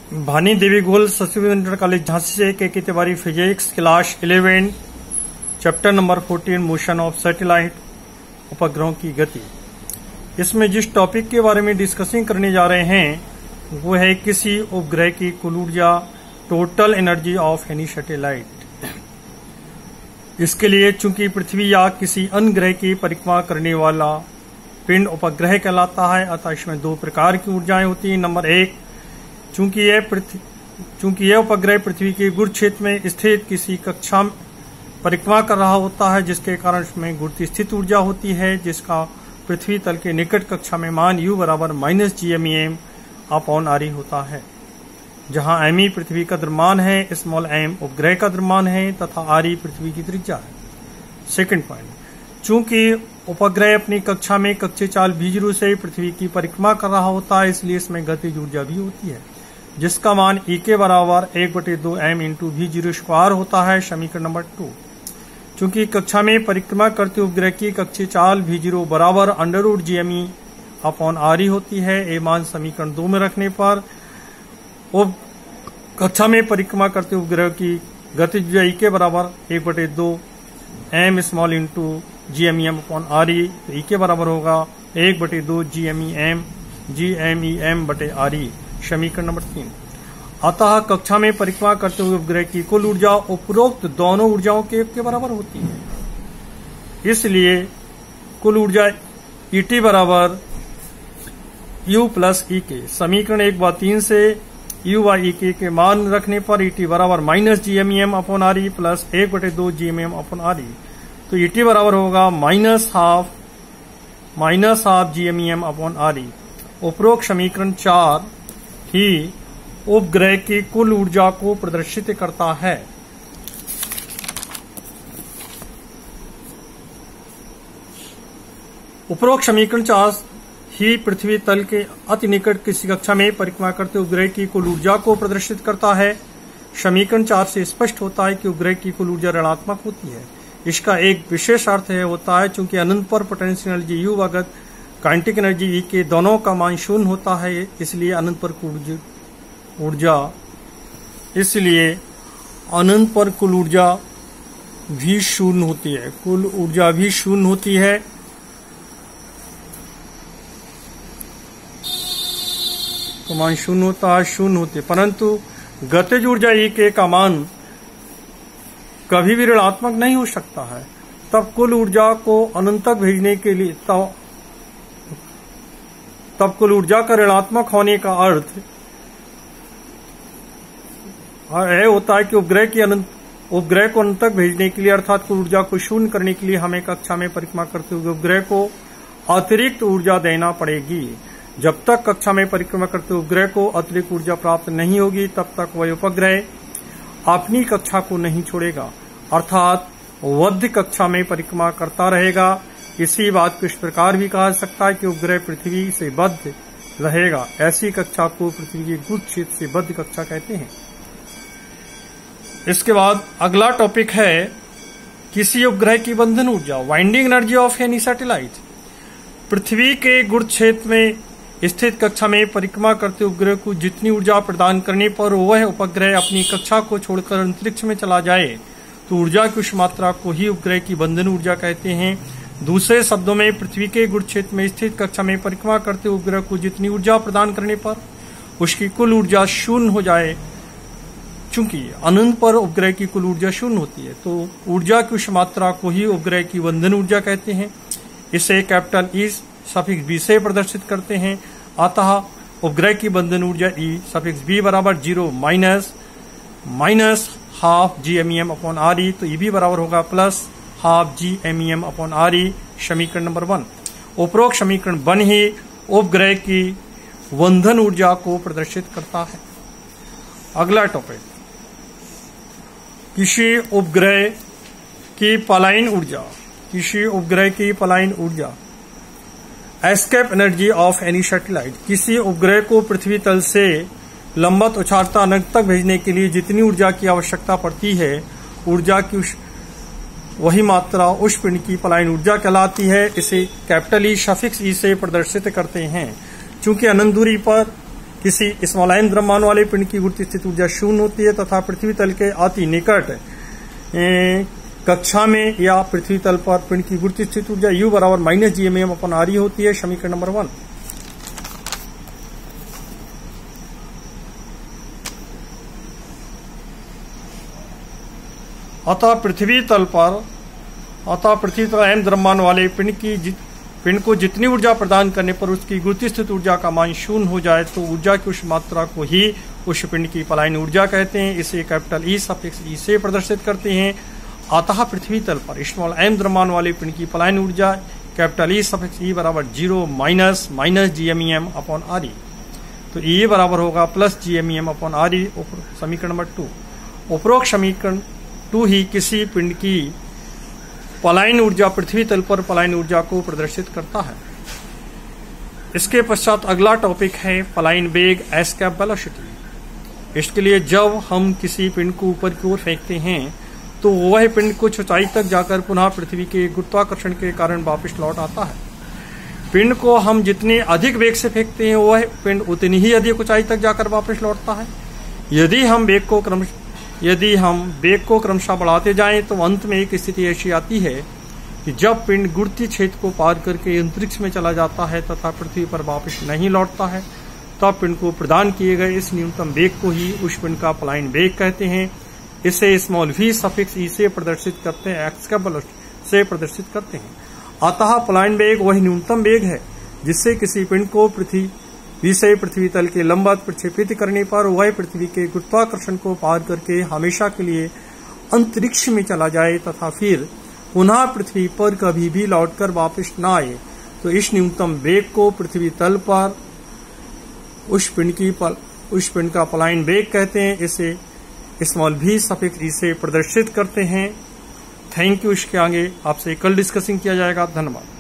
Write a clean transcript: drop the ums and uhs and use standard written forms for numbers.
भानी देवी गोल सचिव inter college Jhansi से के Tiwari physics class 11 chapter number 14 motion of satellite उपग्रहों की गति। इसमें जिस टॉपिक के बारे में डिस्कसिंग करने जा रहे हैं वो है किसी उपग्रह की कुल ऊर्जा, total energy of any satellite. इसके लिए चूंकि पृथ्वी या किसी अन्य ग्रह की परिक्रमा करने वाला पिंड उपग्रह कहलाता है, अतः इसमें दो प्रकार की ऊर्जाएं होती हैं। नंबर एक, चूंकि यह उपग्रह पृथ्वी के गुरुत्व क्षेत्र में स्थित किसी कक्षा परिक्रमा कर रहा होता है, जिसके कारण इसमें गुरुत्व स्थित ऊर्जा होती है, जिसका पृथ्वी तल के निकट कक्षा में मान U बराबर -gmem/re होता है, जहां me पृथ्वी का द्रव्यमान है, स्मॉल m उपग्रह का द्रव्यमान है तथा re पृथ्वी की त्रिज्या है। सेकंड पॉइंट, चूंकि उपग्रह अपनी कक्षा में कक्षीय चाल v0 से पृथ्वी की परिक्रमा कर रहा होता है, इसलिए इसमें गतिज ऊर्जा भी होती है, जिसका मान E के बराबर 1/2m × v0² होता है। समीकरण नंबर 2, चूंकि कक्षा में परिक्रमा करते उपग्रह की कक्षीय चाल v0 बराबर √gme/re होती है। ये मान समीकरण 2 में रखने पर कक्षा में परिक्रमा करते उपग्रह की गतिज ऊर्जा E के बराबर 1/2m स्मॉल × gmem/re, तो E के बराबर होगा 1/2 समीकरण नंबर 3। अतः कक्षा में परिक्रमा करते हुए उपग्रह की कुल ऊर्जा उपरोक्त दोनों ऊर्जाओं के बराबर होती है, इसलिए कुल ऊर्जा ET बराबर U + EK। समीकरण 1 व 3 से U व EK के मान रखने पर ET बराबर -gmem/re + 1/2 gmem/re, तो ET बराबर होगा -half gmem/re। उपरोक्त समीकरण 4 ही उपग्रह की कुल ऊर्जा को प्रदर्शित करता है। उपरोक्त समीकरण 4 ही पृथ्वी तल के अति निकट किसी कक्षा में परिक्रमा करते उपग्रह की कुल ऊर्जा को प्रदर्शित करता है। समीकरण 4 से स्पष्ट होता है कि उपग्रह की कुल ऊर्जा ऋणात्मक होती है। इसका एक विशेष अर्थ होता है, चूंकि अनंत पर पोटेंशियल एनर्जी U व काइनेटिक एनर्जी E के दोनों का मान शून्य होता है, इसलिए अनंत पर कुल ऊर्जा भी शून्य होती है। कुल ऊर्जा भी शून्य होती है। तो मान शून्य होती है, परंतु गतिज ऊर्जा E का मान कभी भी ऋणात्मक नहीं हो सकता है। तब कुल ऊर्जा को अनंत तक भेजने के लिए तब कुल ऊर्जा का ऋणात्मक होने का अर्थ यह होता है कि उपग्रह को अनंत तक भेजने के लिए, अर्थात कुल ऊर्जा को शून्य करने के लिए हमें कक्षा में परिक्रमा करते हुए उपग्रह को अतिरिक्त ऊर्जा देना पड़ेगी। जब तक कक्षा में परिक्रमा करते उपग्रह को अतिरिक्त ऊर्जा प्राप्त नहीं होगी, तब तक वह उपग्रह अपनी कक्षा को नहीं छोड़ेगा, अर्थात बद्ध कक्षा में परिक्रमा करता रहेगा। इसी बात को इस प्रकार भी कहा जा सकता है कि उपग्रह पृथ्वी से बद्ध रहेगा। ऐसी कक्षा को पृथ्वी के गुरुत्व क्षेत्र से बद्ध कक्षा कहते हैं। इसके बाद अगला टॉपिक है किसी उपग्रह की बंधन ऊर्जा, binding energy of any satellite. पृथ्वी के गुरुत्व क्षेत्र में स्थित कक्षा में परिक्रमा करते उपग्रह को जितनी ऊर्जा प्रदान करने पर वह उपग्रह अपनी कक्षा को छोड़कर अंतरिक्ष में चला जाए, तो ऊर्जा की उस मात्रा को ही उपग्रह की बंधन ऊर्जा कहते हैं। दूसरे शब्दों में, पृथ्वी के गुरुत्व क्षेत्र में स्थित कक्षा में परिक्रमा करते उपग्रह को जितनी ऊर्जा प्रदान करने पर उसकी कुल ऊर्जा शून्य हो जाए, चूंकि अनंत पर उपग्रह की कुल ऊर्जा शून्य होती है, तो ऊर्जा की उस मात्रा को ही उपग्रह की बंधन ऊर्जा कहते हैं। इसे कैपिटल E सफिक्स B से प्रदर्शित करते हैं। अतः उपग्रह की बंधन ऊर्जा E सफिक्स B बराबर 0 -half gmem/re, तो E भी बराबर होगा +half gmem/re। समीकरण नंबर 1। उपरोक्त समीकरण 1 ही उपग्रह की बंधन ऊर्जा को प्रदर्शित करता है। अगला टॉपिक, किसी उपग्रह की पलायन ऊर्जा, escape energy of any satellite. किसी उपग्रह को पृथ्वी तल से लंबवत उछालता अनंत तक भेजने के लिए जितनी ऊर्जा की आवश्यकता पड़ती है, ऊर्जा की वही मात्रा उस पिंड की पलायन ऊर्जा कहलाती है। इसे कैपिटल E सफिक्स E से प्रदर्शित करते हैं। चूंकि अनंत दूरी पर किसी स्मॉल m द्रव्यमान वाले पिंड की गुरुत्व स्थिति ऊर्जा शून्य होती है तथा पृथ्वी तल के अति निकट कक्षा में या पृथ्वी तल पर पिंड की गुरुत्व स्थिति ऊर्जा U बराबर -gmm/re होती है। समीकरण नंबर 1। अतः पृथ्वी तल m द्रव्यमान वाले पिंड को जितनी ऊर्जा प्रदान करने पर उसकी गुरुत्व स्थिति ऊर्जा का मान शून्य हो जाए तो ऊर्जा की उस मात्रा को ही उस पिंड की पलायन ऊर्जा कहते हैं। इसे कैपिटल E सफिक्स E से प्रदर्शित करते हैं। अतः पृथ्वी तल पर स्मॉल m द्रव्यमान वाले पिंड की पलायन ऊर्जा कैपिटल E सफिक्स E बराबर 0 माइनस -gmem/re। तो E बराबर होगा +gmem/re। समीकरण नंबर 2। उपरोक्त समीकरण 2 ही किसी पिंड की पलायन ऊर्जा पृथ्वी तल पर पलायन ऊर्जा को प्रदर्शित करता है। इसके पश्चात अगला टॉपिक है पलायन वेग एस्केप वेलोसिटी। इसके लिए जब हम किसी पिंड को ऊपर की ओर फेंकते हैं तो वह पिंड कुछ ऊंचाई तक जाकर पुनः पृथ्वी के गुरुत्वाकर्षण के कारण वापस लौट आता है। पिंड को हम जितने अधिक वेग से फेंकते हैं वह पिंड उतनी ही अधिक ऊंचाई तक जाकर वापस लौटता है। यदि हम वेग को क्रमशः बढ़ाते जाएं तो अंत में एक स्थिति ऐसी आती है कि जब पिंड गुरुत्वीय क्षेत्र को पार करके अंतरिक्ष में चला जाता है तथा पृथ्वी पर वापस नहीं लौटता है, तब पिंड को प्रदान किए गए इस न्यूनतम वेग को ही उस पिंड का पलायन वेग कहते हैं। इसे स्मॉल v सफिक्स E से प्रदर्शित करते हैं, एस्केप वेलोसिटी से प्रदर्शित करते हैं। अतः पलायन वेग वही न्यूनतम वेग है जिससे किसी पिंड को पृथ्वी से पृथ्वी तल के लंबवत प्रक्षेपित करने पर वह पृथ्वी के गुरुत्वाकर्षण को पार करके हमेशा के लिए अंतरिक्ष में चला जाए तथा फिर पुनः पृथ्वी पर कभी भी लौटकर वापस न आए। तो इस न्यूनतम वेग को पृथ्वी तल पर उस पिंड का पलायन वेग कहते हैं। इसे स्मॉल v सफिक्स E से प्रदर्शित करते हैं। Thank you. इसके आगे आपसे कल डिस्कसिंग किया जाएगा। धन्यवाद।